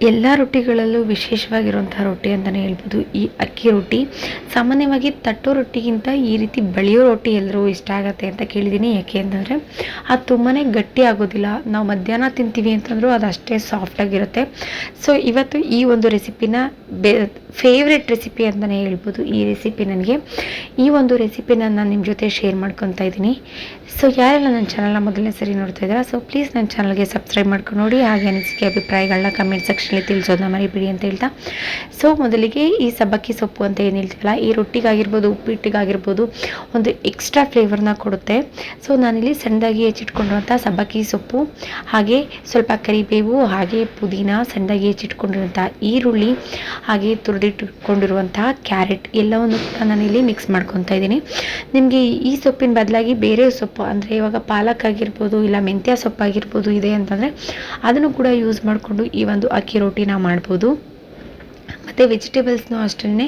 ಎಲ್ಲ ರೊಟ್ಟಿಗಳಲ್ಲೂ ವಿಶೇಷವಾಗಿರುವಂತಹ ರೊಟ್ಟಿ ಅಂತಲೇ ಹೇಳ್ಬೋದು ಈ ಅಕ್ಕಿ ರೊಟ್ಟಿ. ಸಾಮಾನ್ಯವಾಗಿ ತಟ್ಟೋ ರೊಟ್ಟಿಗಿಂತ ಈ ರೀತಿ ಬಳಿಯೋ ರೊಟ್ಟಿ ಎಲ್ಲರೂ ಇಷ್ಟ ಆಗುತ್ತೆ ಅಂತ ಕೇಳಿದ್ದೀನಿ. ಯಾಕೆ ಅಂತಂದರೆ ಅದು ತುಂಬಾ ಗಟ್ಟಿ ಆಗೋದಿಲ್ಲ. ನಾವು ಮಧ್ಯಾಹ್ನ ತಿಂತೀವಿ ಅಂತಂದರೂ ಅದು ಅಷ್ಟೇ ಸಾಫ್ಟಾಗಿರುತ್ತೆ. ಸೊ ಇವತ್ತು ಈ ಒಂದು ರೆಸಿಪಿನ ಫೇವ್ರೆಟ್ ರೆಸಿಪಿ ಅಂತಲೇ ಹೇಳ್ಬೋದು ಈ ರೆಸಿಪಿ ನನಗೆ. ಈ ಒಂದು ರೆಸಿಪಿನ ನಾನು ನಿಮ್ಮ ಜೊತೆ ಶೇರ್ ಮಾಡ್ಕೊತಾ ಇದ್ದೀನಿ. ಸೊ ಯಾರೆಲ್ಲ ನನ್ನ ಚಾನಲ್ನ ಮೊದಲನೇ ಸರಿ ನೋಡ್ತಾ ಇದ್ದೀರಾ, ಸೊ ಪ್ಲೀಸ್ ನನ್ನ ಚಾನಲ್ಗೆ ಸಬ್ಸ್ಕ್ರೈಬ್ ಮಾಡ್ಕೊಂಡು ನೋಡಿ. ಹಾಗೆ ಅನಿಸಿಕೆ ಅಭಿಪ್ರಾಯಗಳನ್ನ ಕಮೆಂಟ್ ಸೆಕ್ಷನಲ್ಲಿ ತಿಳಿಸೋದನ್ನ ಮರಿಬೇಡಿ ಅಂತ ಹೇಳ್ತಾ, ಸೊ ಮೊದಲಿಗೆ ಈ ಸಬ್ಬಕ್ಕಿ ಸೊಪ್ಪು ಅಂತ ಏನು ಹೇಳ್ತೀವಲ್ಲ, ಈ ರೊಟ್ಟಿಗಾಗಿರ್ಬೋದು ಉಪ್ಪಿಟ್ಟಿಗಾಗಿರ್ಬೋದು ಒಂದು ಎಕ್ಸ್ಟ್ರಾ ಫ್ಲೇವರ್ನ ಕೊಡುತ್ತೆ. ಸೊ ನಾನಿಲ್ಲಿ ಸಣ್ಣದಾಗಿ ಹೆಚ್ಚಿಟ್ಕೊಂಡಿರುವಂಥ ಸಬ್ಬಕ್ಕಿ ಸೊಪ್ಪು, ಹಾಗೆ ಸ್ವಲ್ಪ ಕರಿಬೇವು, ಹಾಗೆ ಪುದೀನ, ಸಣ್ಣದಾಗಿ ಹೆಚ್ಚಿಟ್ಕೊಂಡಿರುವಂಥ ಈರುಳ್ಳಿ, ಹಾಗೆ ತುರಿದಿಟ್ಟುಕೊಂಡಿರುವಂತಹ ಕ್ಯಾರೆಟ್ ಎಲ್ಲವನ್ನು ಕೂಡ ನಾನಿಲ್ಲಿ ಮಿಕ್ಸ್ ಮಾಡ್ಕೊತಾ ಇದ್ದೀನಿ. ನಿಮಗೆ ಈ ಸೊಪ್ಪಿನ ಬದಲಾಗಿ ಬೇರೆ ಸೊಪ್ಪು ಅಂದರೆ ಇವಾಗ ಪಾಲಕ್ ಆಗಿರ್ಬೋದು ಇಲ್ಲ ಮೆಂತ್ಯ ಸೊಪ್ಪಾಗಿರ್ಬೋದು ಇದೆ ಅಂತಂದರೆ ಅದನ್ನು ಕೂಡ ಯೂಸ್ ಮಾಡಿಕೊಂಡು ಈ ಒಂದು ಅಕ್ಕಿ ರೊಟ್ಟಿನ ಮಾಡ್ಬೋದು. ಮತ್ತು ವೆಜಿಟೇಬಲ್ಸ್ನೂ ಅಷ್ಟೇ,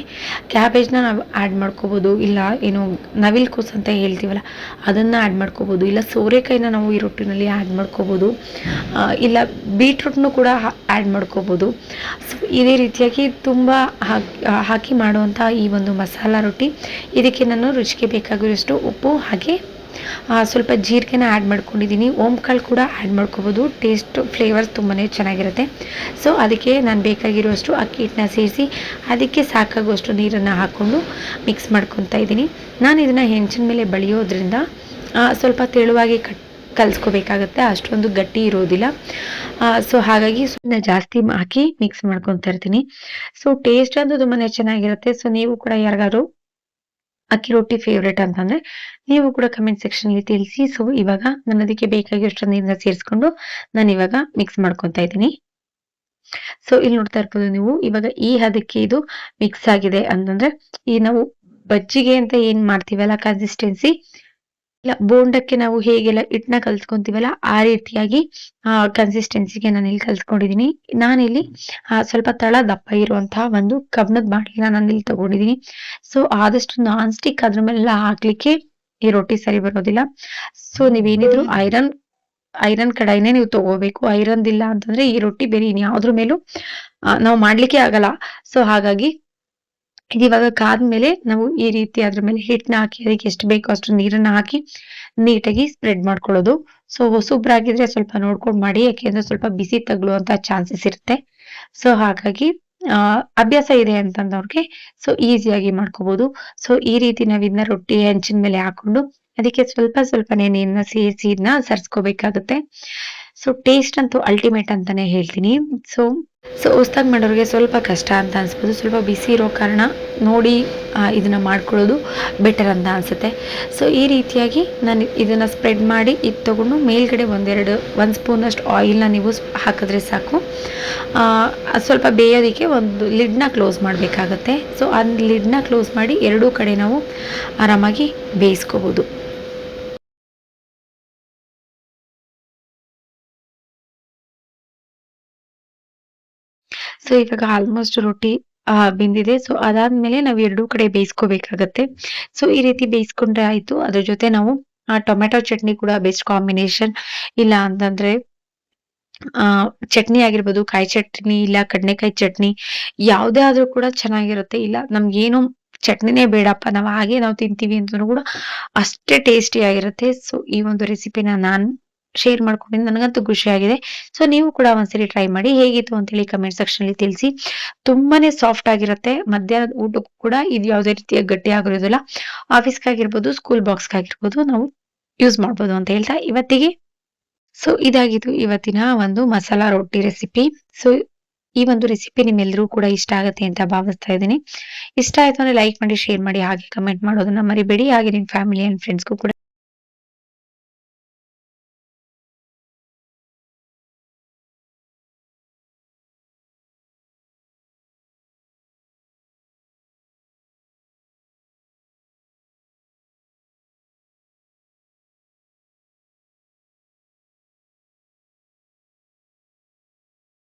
ಕ್ಯಾಬೇಜ್ನ ನಾವು ಆ್ಯಡ್ ಮಾಡ್ಕೋಬೋದು, ಇಲ್ಲ ಏನು ನವಿಲು ಕೋಸು ಅಂತ ಹೇಳ್ತೀವಲ್ಲ ಅದನ್ನು ಆ್ಯಡ್ ಮಾಡ್ಕೋಬೋದು, ಇಲ್ಲ ಸೋರೆಕಾಯಿನ ನಾವು ಈ ರೊಟ್ಟಿನಲ್ಲಿ ಆ್ಯಡ್ ಮಾಡ್ಕೋಬೋದು, ಇಲ್ಲ ಬೀಟ್ರೂಟ್ನೂ ಕೂಡ ಆ್ಯಡ್ ಮಾಡ್ಕೋಬೋದು. ಸೊ ಇದೇ ರೀತಿಯಾಗಿ ತುಂಬ ಹಾಕಿ ಮಾಡುವಂಥ ಈ ಒಂದು ಮಸಾಲ ರೊಟ್ಟಿ. ಇದಕ್ಕೆ ನಾನು ರುಚಿಗೆ ಬೇಕಾಗಿರೋಷ್ಟು ಉಪ್ಪು, ಹಾಗೆ ಸ್ವಲ್ಪ ಜೀರಿಗೆನ ಆ್ಯಡ್ ಮಾಡ್ಕೊಂಡಿದ್ದೀನಿ. ಓಂಕಾಳು ಕೂಡ ಆ್ಯಡ್ ಮಾಡ್ಕೋಬೋದು, ಟೇಸ್ಟ್ ಫ್ಲೇವರ್ಸ್ ತುಂಬಾ ಚೆನ್ನಾಗಿರುತ್ತೆ. ಸೊ ಅದಕ್ಕೆ ನಾನು ಬೇಕಾಗಿರುವಷ್ಟು ಅಕ್ಕಿ ಹಿಟ್ಟನ್ನ ಸೇರಿಸಿ ಅದಕ್ಕೆ ಸಾಕಾಗುವಷ್ಟು ನೀರನ್ನು ಹಾಕ್ಕೊಂಡು ಮಿಕ್ಸ್ ಮಾಡ್ಕೊತಾ ಇದ್ದೀನಿ. ನಾನು ಇದನ್ನು ಹೆಂಚಿನ ಮೇಲೆ ಬಳಿಯೋದ್ರಿಂದ ಸ್ವಲ್ಪ ತೆಳುವಾಗಿ ಕಲಿಸ್ಕೋಬೇಕಾಗತ್ತೆ, ಅಷ್ಟೊಂದು ಗಟ್ಟಿ ಇರೋದಿಲ್ಲ. ಸೊ ಹಾಗಾಗಿ ಜಾಸ್ತಿ ಹಾಕಿ ಮಿಕ್ಸ್ ಮಾಡ್ಕೊತಾ ಇರ್ತೀನಿ. ಸೊ ಟೇಸ್ಟ್ ಅಂತೂ ತುಂಬಾ ಚೆನ್ನಾಗಿರುತ್ತೆ. ಸೊ ನೀವು ಕೂಡ ಯಾರಿಗಾದ್ರು ಅಕ್ಕಿ ರೊಟ್ಟಿ ಫೇವ್ರೇಟ್ ಅಂತಂದ್ರೆ ನೀವು ಕೂಡ ಕಮೆಂಟ್ ಸೆಕ್ಷನ್ ಅಲ್ಲಿ ತಿಳಿಸಿ. ಸೊ ಇವಾಗ ನಾನು ಅದಕ್ಕೆ ಬೇಕಾಗಿರೋಷ್ಟು ನೀರನ್ನ ಸೇರಿಸ್ಕೊಂಡು ನಾನು ಇವಾಗ ಮಿಕ್ಸ್ ಮಾಡ್ಕೊತಾ ಇದ್ದೀನಿ. ಸೊ ಇಲ್ಲಿ ನೋಡ್ತಾ ಇರ್ಬೋದು ನೀವು, ಇವಾಗ ಈ ಹದಕ್ಕೆ ಇದು ಮಿಕ್ಸ್ ಆಗಿದೆ ಅಂತಂದ್ರೆ ಈ ನಾವು ಬಜ್ಜಿಗೆ ಅಂತ ಏನ್ ಮಾಡ್ತೀವಲ್ಲ ಕನ್ಸಿಸ್ಟೆನ್ಸಿ, ಇಲ್ಲ ಬೋಂಡಕ್ಕೆ ನಾವು ಹೇಗೆಲ್ಲ ಹಿಟ್ಟನ್ನ ಕಲ್ಸ್ಕೊಂತೀವಲ್ಲ ಆ ರೀತಿಯಾಗಿ ಕನ್ಸಿಸ್ಟೆನ್ಸಿಗೆ ನಾನು ಇಲ್ಲಿ ಕಲ್ಸ್ಕೊಂಡಿದೀನಿ. ನಾನಿಲ್ಲಿ ಸ್ವಲ್ಪ ತಳ ದಪ್ಪ ಇರುವಂತಹ ಒಂದು ಕಬ್ಣದ ಬಾಣಲಿನ ನಾನು ಇಲ್ಲಿ ತಗೊಂಡಿದೀನಿ. ಸೊ ಆದಷ್ಟು ನಾನ್ ಸ್ಟಿಕ್ ಅದ್ರ ಮೇಲೆಲ್ಲ ಹಾಕ್ಲಿಕ್ಕೆ ಈ ರೊಟ್ಟಿ ಸರಿ ಬರೋದಿಲ್ಲ. ಸೊ ನೀವೇನಿದ್ರು ಐರನ್ ಕಡಾಯಿನೇ ನೀವು ತಗೋಬೇಕು. ಐರನ್ ಇಲ್ಲ ಅಂತಂದ್ರೆ ಈ ರೊಟ್ಟಿ ಬೇರೆ ಇನ್ಯಾವ್ದ್ರ ಮೇಲೂ ನಾವು ಮಾಡ್ಲಿಕ್ಕೆ ಆಗಲ್ಲ. ಸೊ ಹಾಗಾಗಿ ಇವಾಗ ಕಾದ್ಮೇಲೆ ನಾವು ಈ ರೀತಿ ಅದ್ರ ಮೇಲೆ ಹಿಟ್ಟನ್ನ ಹಾಕಿ ಅದಕ್ಕೆ ಎಷ್ಟು ಬೇಕೋ ಅಷ್ಟು ನೀರನ್ನ ಹಾಕಿ ನೀಟಾಗಿ ಸ್ಪ್ರೆಡ್ ಮಾಡ್ಕೊಳ್ಳೋದು. ಸೊ ಹೊಸಬ್ರಾಗಿದ್ರೆ ಸ್ವಲ್ಪ ನೋಡ್ಕೊಂಡು ಮಾಡಿ, ಯಾಕೆಂದ್ರೆ ಸ್ವಲ್ಪ ಬಿಸಿ ತಗುಲುವಂತ ಚಾನ್ಸಸ್ ಇರುತ್ತೆ. ಸೊ ಹಾಗಾಗಿ ಅಭ್ಯಾಸ ಇದೆ ಅಂತಂದವ್ರಿಗೆ ಸೊ ಈಸಿಯಾಗಿ ಮಾಡ್ಕೋಬಹುದು. ಸೊ ಈ ರೀತಿ ನಾವ್ ಇದನ್ನ ರೊಟ್ಟಿ ಹಂಚಿನ ಮೇಲೆ ಹಾಕೊಂಡು ಅದಕ್ಕೆ ಸ್ವಲ್ಪ ಸ್ವಲ್ಪನೇ ನೀರನ್ನ ಸೇರಿಸಿ ಇದನ್ನ ಸರ್ಸ್ಕೋಬೇಕಾಗುತ್ತೆ. ಸೊ ಟೇಸ್ಟ್ ಅಂತೂ ಅಲ್ಟಿಮೇಟ್ ಅಂತಾನೆ ಹೇಳ್ತೀನಿ. ಸೊ ಹೊಸ್ದಾಗಿ ಮಾಡೋರಿಗೆ ಸ್ವಲ್ಪ ಕಷ್ಟ ಅಂತ ಅನ್ಸ್ಬೋದು, ಸ್ವಲ್ಪ ಬಿಸಿ ಇರೋ ಕಾರಣ ನೋಡಿ ಇದನ್ನ ಮಾಡ್ಕೊಳ್ಳೋದು ಬೆಟರ್ ಅಂತ ಅನ್ಸುತ್ತೆ. ಸೊ ಈ ರೀತಿಯಾಗಿ ನಾನು ಇದನ್ನ ಸ್ಪ್ರೆಡ್ ಮಾಡಿ ಇದು ತಗೊಂಡು ಮೇಲ್ಗಡೆ ಒಂದು ಸ್ಪೂನಷ್ಟು ಆಯಿಲ್ನ ನೀವು ಹಾಕಿದ್ರೆ ಸಾಕು. ಸ್ವಲ್ಪ ಬೇಯೋದಕ್ಕೆ ಒಂದು ಲಿಡ್ನ ಕ್ಲೋಸ್ ಮಾಡಬೇಕಾಗತ್ತೆ. ಸೊ ಆ ಲಿಡ್ನ ಕ್ಲೋಸ್ ಮಾಡಿ ಎರಡೂ ಕಡೆ ನಾವು ಆರಾಮಾಗಿ ಬೇಯಿಸ್ಕೋಬೋದು. ಸೊ ಇವಾಗ ಆಲ್ಮೋಸ್ಟ್ ರೊಟ್ಟಿ ಬೆಂದಿದೆ. ಸೊ ಅದಾದ್ಮೇಲೆ ನಾವು ಎರಡೂ ಕಡೆ ಬೇಯಿಸ್ಕೋಬೇಕಾಗತ್ತೆ. ಸೊ ಈ ರೀತಿ ಬೇಯಿಸ್ಕೊಂಡ್ರೆ ಆಯ್ತು. ಅದ್ರ ಜೊತೆ ನಾವು ಟೊಮೆಟೊ ಚಟ್ನಿ ಕೂಡ ಬೆಸ್ಟ್ ಕಾಂಬಿನೇಷನ್. ಇಲ್ಲ ಅಂತಂದ್ರೆ ಚಟ್ನಿ ಆಗಿರ್ಬೋದು, ಕಾಯಿ ಚಟ್ನಿ ಇಲ್ಲ ಕಡ್ನೆಕಾಯಿ ಚಟ್ನಿ ಯಾವ್ದೇ ಆದ್ರೂ ಕೂಡ ಚೆನ್ನಾಗಿರುತ್ತೆ. ಇಲ್ಲ ನಮ್ಗೇನು ಚಟ್ನಿನೇ ಬೇಡಪ್ಪ ನಾವು ತಿಂತೀವಿ ಅಂತಂದ್ರೂ ಕೂಡ ಅಷ್ಟೇ ಟೇಸ್ಟಿ ಆಗಿರುತ್ತೆ. ಸೊ ಈ ಒಂದು ರೆಸಿಪಿನ ನಾನು ಶೇರ್ ಮಾಡ್ಕೊಂಡಿದ್ದೀನಿ, ನನಗಂತೂ ಖುಷಿಯಾಗಿದೆ. ಸೊ ನೀವು ಕೂಡ ಒಂದ್ಸರಿ ಟ್ರೈ ಮಾಡಿ, ಹೇಗಿತ್ತು ಅಂತೇಳಿ ಕಮೆಂಟ್ ಸೆಕ್ಷನ್ ಅಲ್ಲಿ ತಿಳಿಸಿ. ತುಂಬಾನೇ ಸಾಫ್ಟ್ ಆಗಿರುತ್ತೆ. ಮಧ್ಯಾಹ್ನದ ಊಟಕ್ಕೂ ಕೂಡ ಇದು ಯಾವುದೇ ರೀತಿಯ ಗಟ್ಟಿ ಆಗಿರೋದಿಲ್ಲ. ಆಫೀಸ್ಗಾಗಿರ್ಬೋದು, ಸ್ಕೂಲ್ ಬಾಕ್ಸ್ಗಾಗಿರ್ಬೋದು ನಾವು ಯೂಸ್ ಮಾಡ್ಬೋದು ಅಂತ ಹೇಳ್ತಾ ಇವತ್ತಿಗೆ ಸೊ ಇದಾಗಿತ್ತು ಇವತ್ತಿನ ಒಂದು ಮಸಾಲಾ ರೊಟ್ಟಿ ರೆಸಿಪಿ. ಸೊ ಈ ಒಂದು ರೆಸಿಪಿ ನಿಮ್ಮೆಲ್ಲರೂ ಕೂಡ ಇಷ್ಟ ಆಗುತ್ತೆ ಅಂತ ಭಾವಿಸ್ತಾ ಇದ್ದೀನಿ. ಇಷ್ಟ ಆಯ್ತು ಅಂದ್ರೆ ಲೈಕ್ ಮಾಡಿ, ಶೇರ್ ಮಾಡಿ, ಹಾಗೆ ಕಮೆಂಟ್ ಮಾಡೋದನ್ನ ಮರಿಬೇಡಿ. ಹಾಗೆ ನಿಮ್ ಫ್ಯಾಮಿಲಿ ಅಂಡ್ ಫ್ರೆಂಡ್ಸ್ಗೂ ಕೂಡ